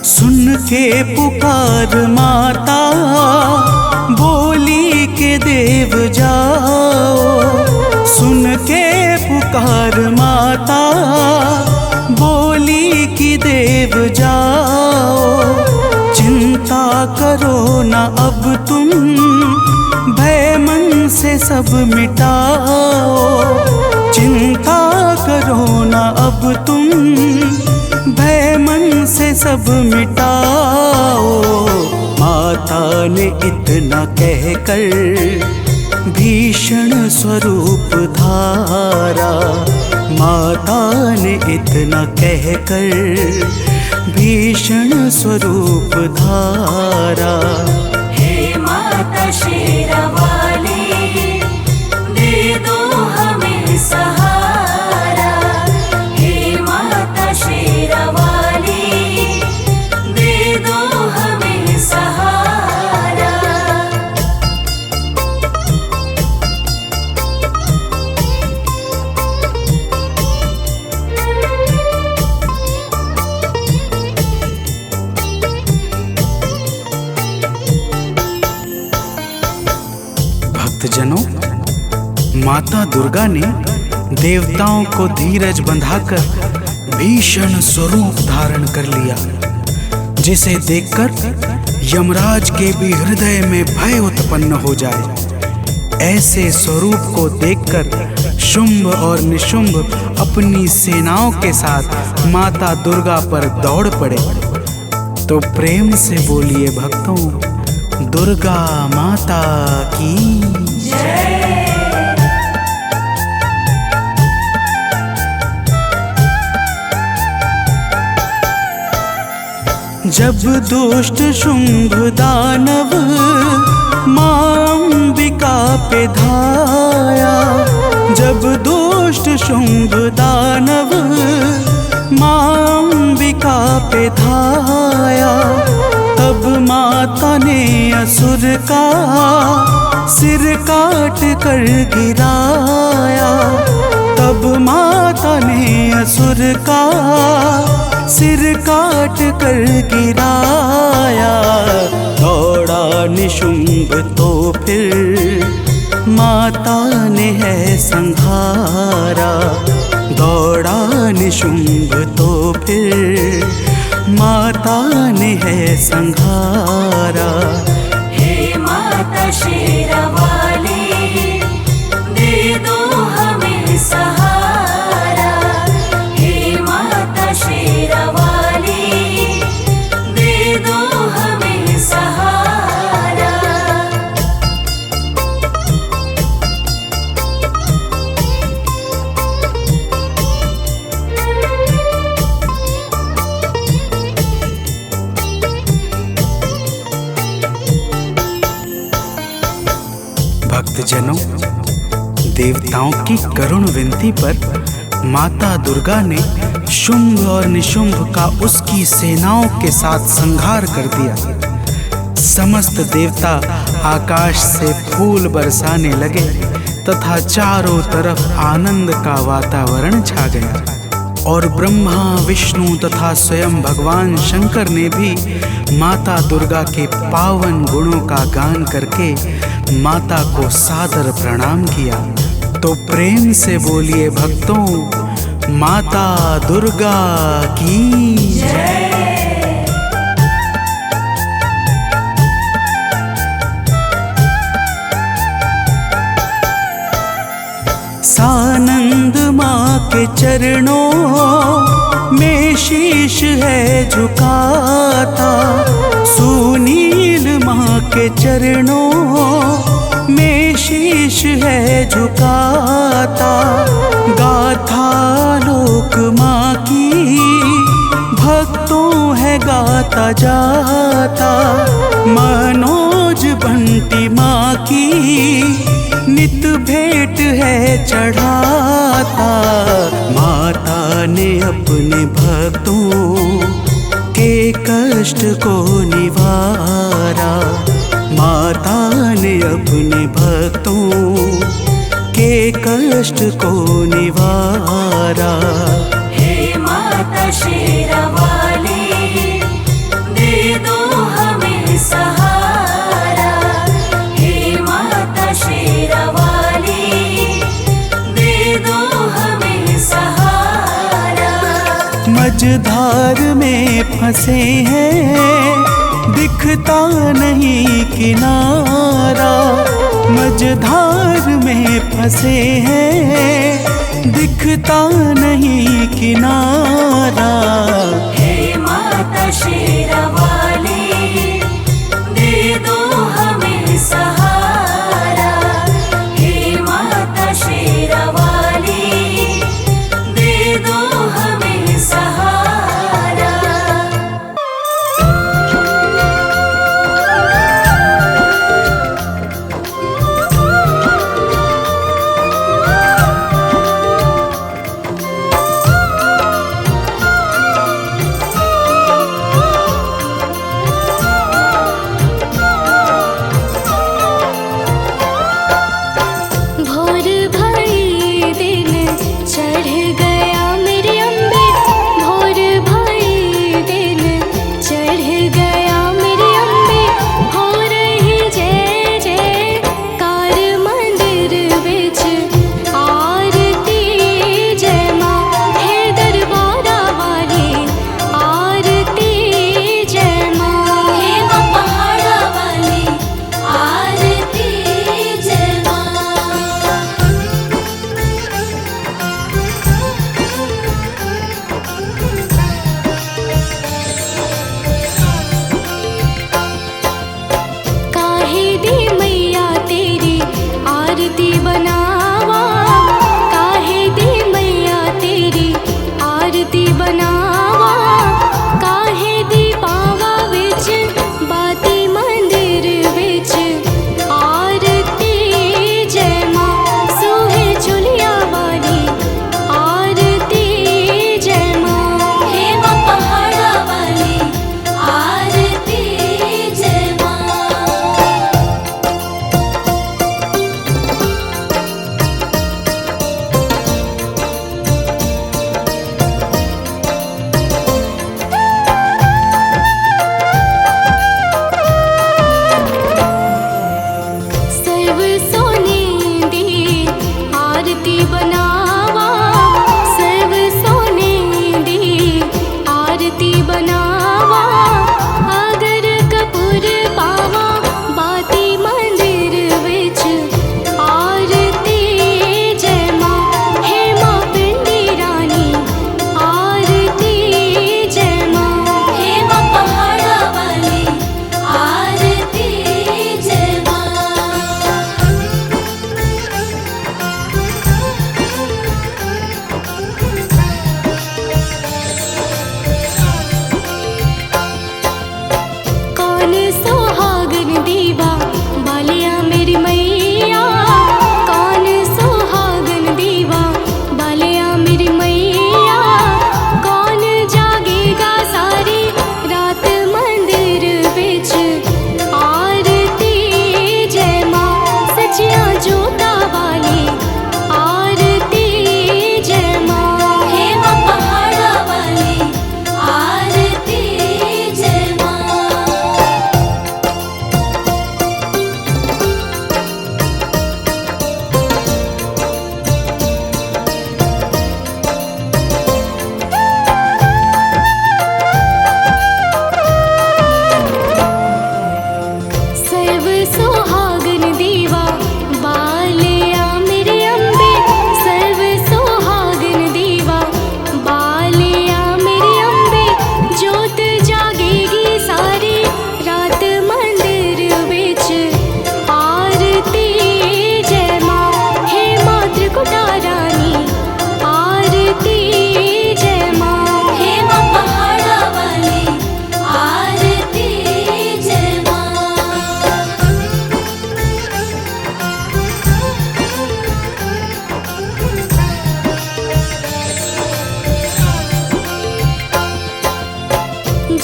सुन के पुकार माता बोली के देव जाओ, सुन के पुकार माता बोली की देव जाओ। चिंता करो ना अब तुम, भय मन से सब मिटाओ, चिंता करो ना अब तुम, भय मन से सब मिटाओ। माता ने इतना कहकर भीषण स्वरूप धारा, माता ने इतना कहकर भीषण स्वरूप धारा। हे माता शेरावाली दे दो हमें सहारा, हे माता शेरावाली दे दो हमें सहारा। भक्तजनों, माता दुर्गा ने देवताओं को धीरज बंधाकर भीषण स्वरूप धारण कर लिया, जिसे देखकर यमराज के भी हृदय में भय उत्पन्न हो जाए। ऐसे स्वरूप को देखकर शुंभ और निशुंभ अपनी सेनाओं के साथ माता दुर्गा पर दौड़ पड़े। तो प्रेम से बोलिए भक्तों, दुर्गा माता की जय। जब दुष्ट शुंभ दानव मां अंबिका पे धाया, जब दुष्ट शुंभ दानव मां अंबिका पे धाया, तब माता ने असुर का सिर काट कर गिराया, तब माता ने असुर का सिर काट कर गिराया। दौड़ा निशुंभ तो फिर माता ने है संहारा, दौड़ा निशुंभ तो फिर माता ने है संघारा। हे माता शेरावाली, दे दो हमें सहारा। हे माता शेरावाली, दे दो हमें सहारा। भक्तजनों, देवताओं की करुण विनती पर माता दुर्गा ने शुंभ और निशुंभ का उसकी सेनाओं के साथ संहार कर दिया। समस्त देवता आकाश से फूल बरसाने लगे तथा चारों तरफ आनंद का वातावरण छा गया। और ब्रह्मा, विष्णु तथा स्वयं भगवान शंकर ने भी माता दुर्गा के पावन गुणों का गान करके माता को सादर प्रणाम किया। तो प्रेम से बोलिए भक्तों, माता दुर्गा की जय। सानंद माँ के चरणों में शीश है झुकाता। सुनील माँ के चरणों में शीश है झुकाता। गाथा लोक माँ की भक्तों है गाता जाता। मनोज बंटी माँ की नित भेंट है चढ़ाता। माता ने अपने भक्तों के कष्ट को निवारा। माता ने अपने भक्तों के कष्ट को निवारा। हे माता शेरावाली, दे दो हमें सहारा। हे माता शेरावाली, दे दो हमें सहारा। मझधार में फंसे हैं, दिखता नहीं किनारा। मझधार में फंसे हैं, दिखता नहीं किनारा। हे माता शेरावाली, दे दो हमें सहारा। हे माता शेरावाली, दे दो हमें सहारा।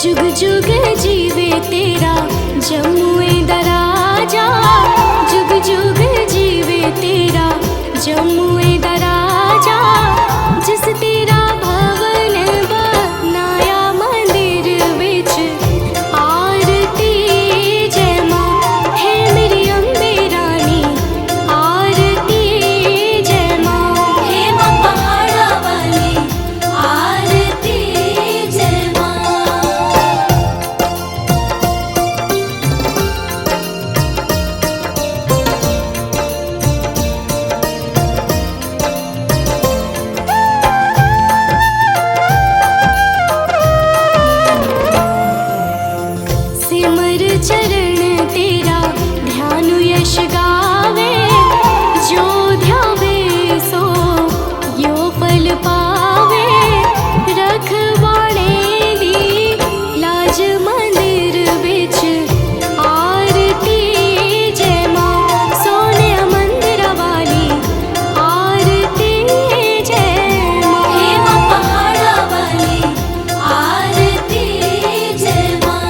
जुग जुग जीवे तेरा जमुए दराजा, जुग जुग जीवे तेरा जमुए दराजा। जिस तेरा भवन बनाया मंदिर विच आरती जय मां, है मेरी अम्बे रानी आरती जय मां, हे मां पहाड़ा वाली आरती जय मां। सिमर चरण तेरा ध्यान यश गावे, जो ध्यावे सो यो फल पावे। रखवाणे दी लाज मंदिर विच आरती जय मां, सोने मंदिर वाली आरती जय मां, हे मां पहाड़ा वाली आरती जय मां।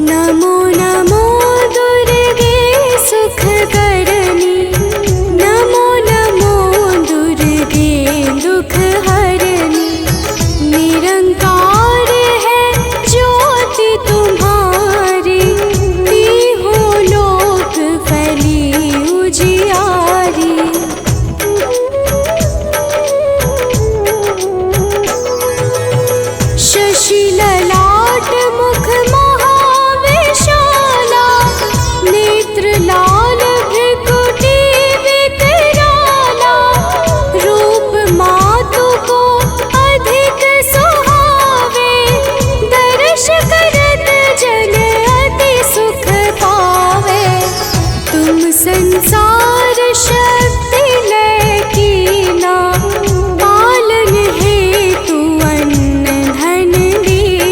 नमो नमो दुर्गे सुख करनी, नमो नमो दुर्गे दुख हरनी। निरंकार है ज्योति तुम्हारी, तीहों लोक फैली उजियारी। शशि ललाट मुख महाविशाला, नेत्र लाल भृकुटी विकराला। रूप मातु को अधिक सुहावे, दर्श करत जन अति सुख पावे। तुम संसार शक्ति लय कीना, पालन हेतु अन्न धन दीना।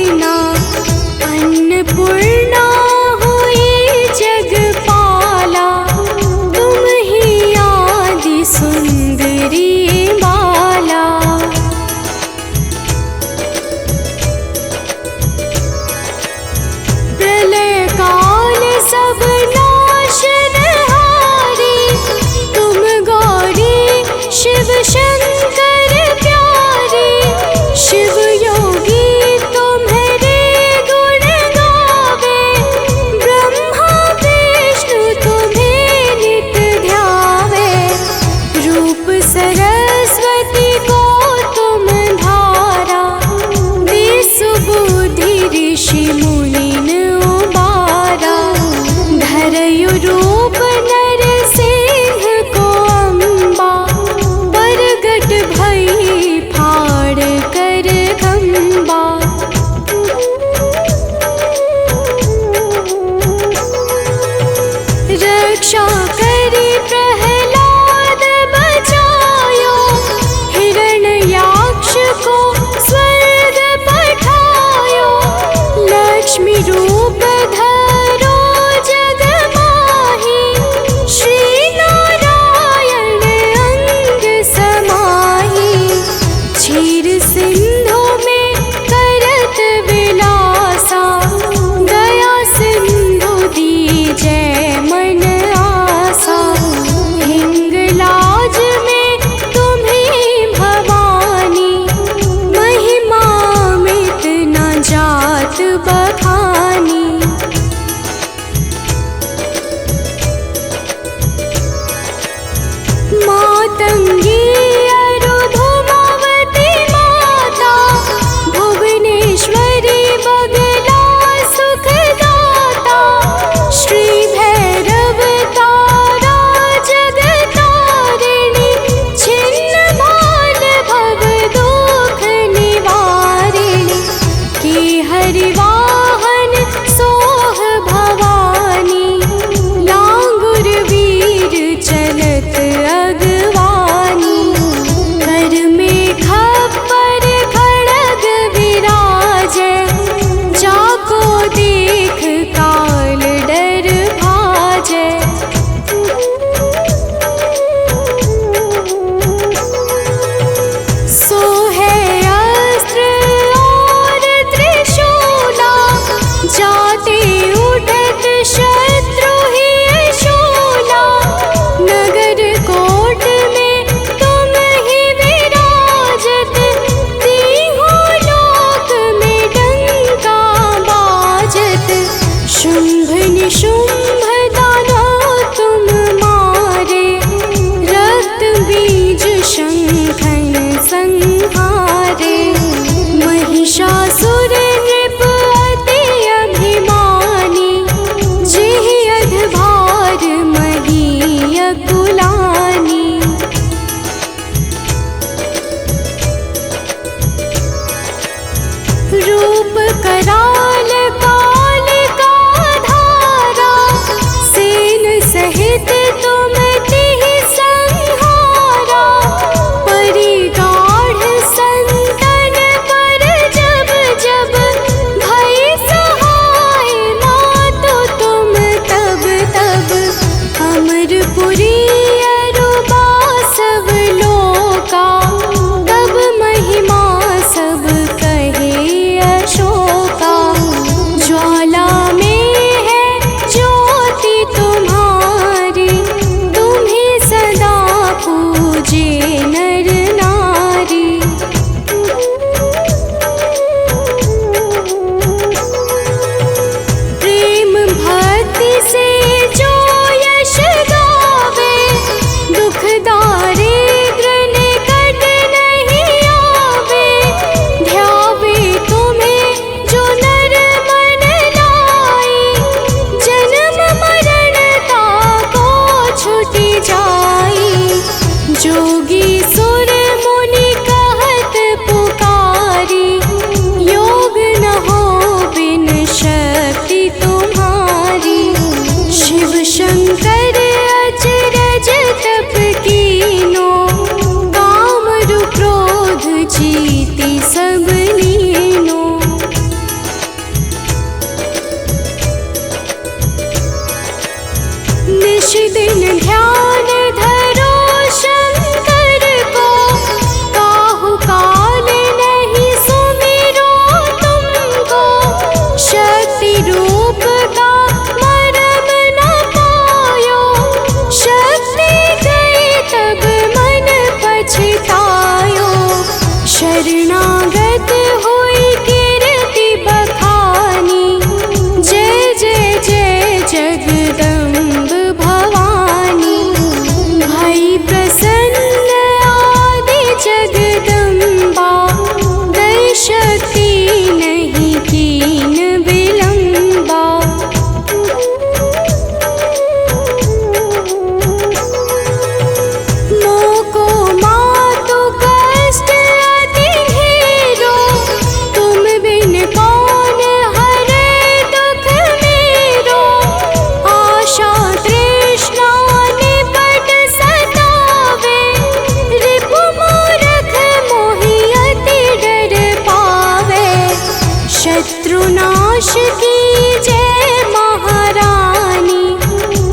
शत्रुनाश की जय महारानी,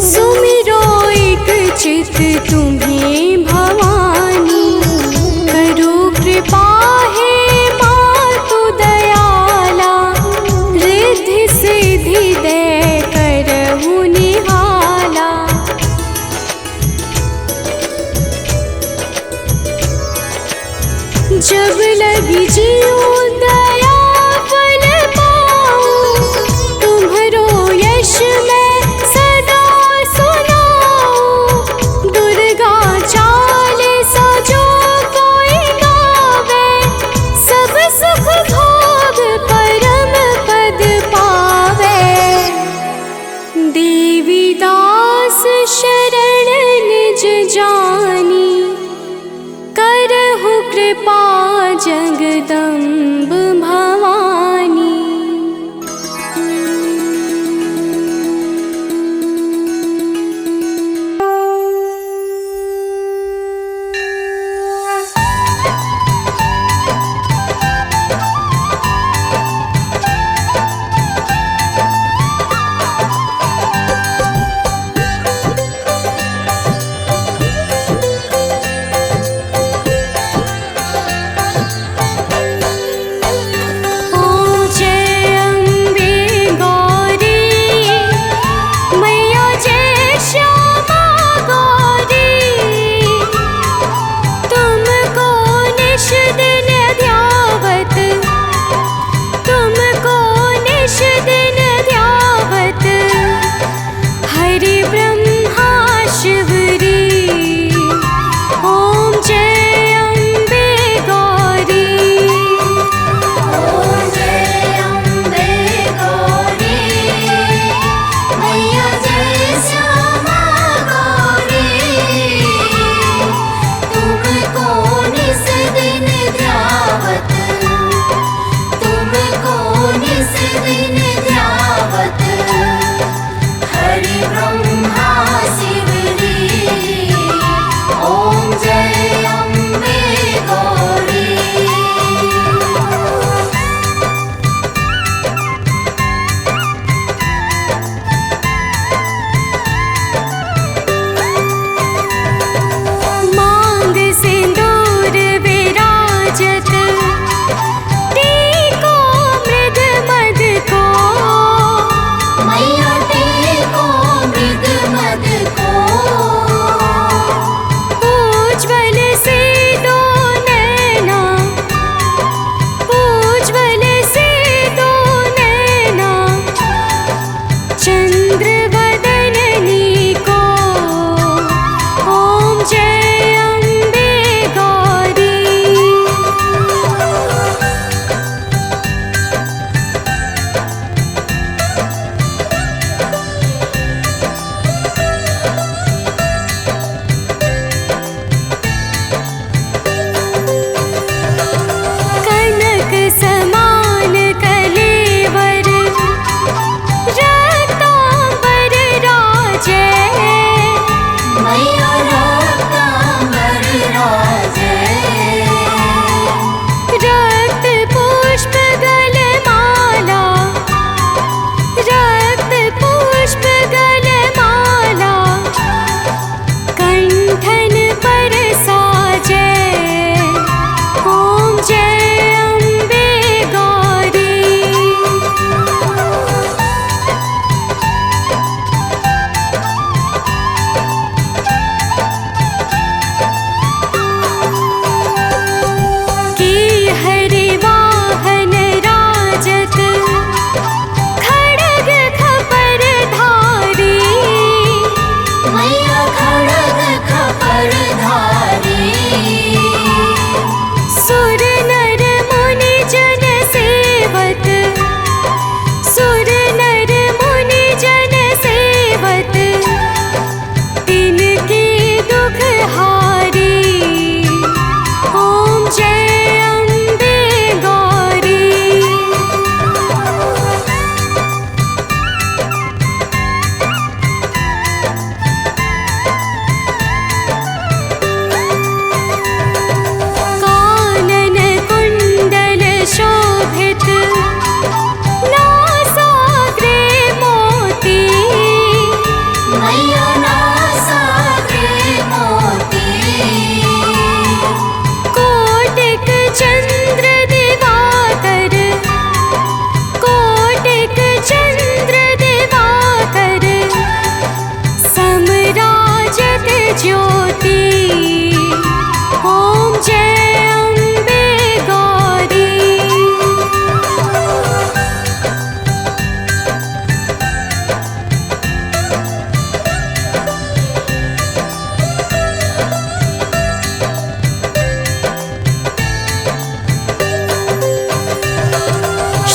सुमिरो एक चित तुम्हें भवानी। करो कृपा हे मातु दयाला, रिद्धि सिद्धि दे करहु निहाला। जब लगी जीऊँ दया फल पाऊँ, तुम्हरो यश मैं सदा सुनाऊँ। दुर्गा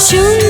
शुंभ